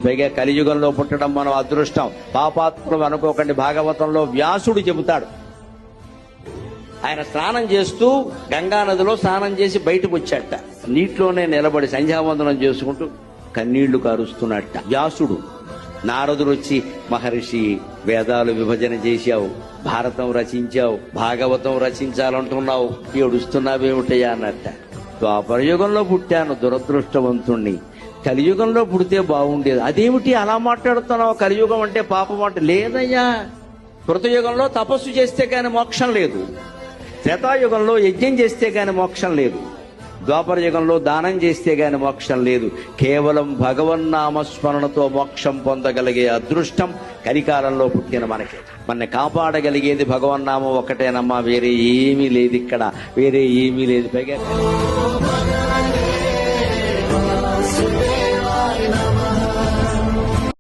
పైగా కలియుగంలో పుట్టడం మనం అదృష్టం. పాపాత్ములు అనుకోకండి. భాగవతంలో వ్యాసుడు చెబుతాడు, ఆయన స్నానం చేస్తూ గంగా నదిలో స్నానం చేసి బయటకు వచ్చాట. నీటిలోనే నిలబడి సంధ్యావందనం చేసుకుంటూ కన్నీళ్లు కారుస్తున్నట్ట వ్యాసుడు. నారదుడు వచ్చి, మహర్షి వేదాలు విభజన చేశావు, భారతం రచించావు, భాగవతం రచించాలంటున్నావు, ఏడుస్తున్నావేమిటయ్యా అన్నట్ట. ద్వాపరయుగంలో పుట్టాను, దురదృష్టవంతుణ్ణి. కలియుగంలో పుడితే బాగుండేది. అదేమిటి అలా మాట్లాడుతున్నావు? కలియుగం అంటే పాపం అంటే లేదయ్యా. కృతయుగంలో తపస్సు చేస్తే గాని మోక్షం లేదు, త్రేతాయుగంలో యజ్ఞం చేస్తే గాని మోక్షం లేదు, ద్వాపర యుగంలో దానం చేస్తే గాని మోక్షం లేదు. కేవలం భగవన్నామస్మరణతో మోక్షం పొందగలిగే అదృష్టం కలికాలంలో పుట్టిన మనకి. మన కాపాడగలిగేది భగవన్నామం ఒకటేనమ్మా, వేరే ఏమీ లేదు ఇక్కడ, వేరే ఏమీ లేదు. పైగా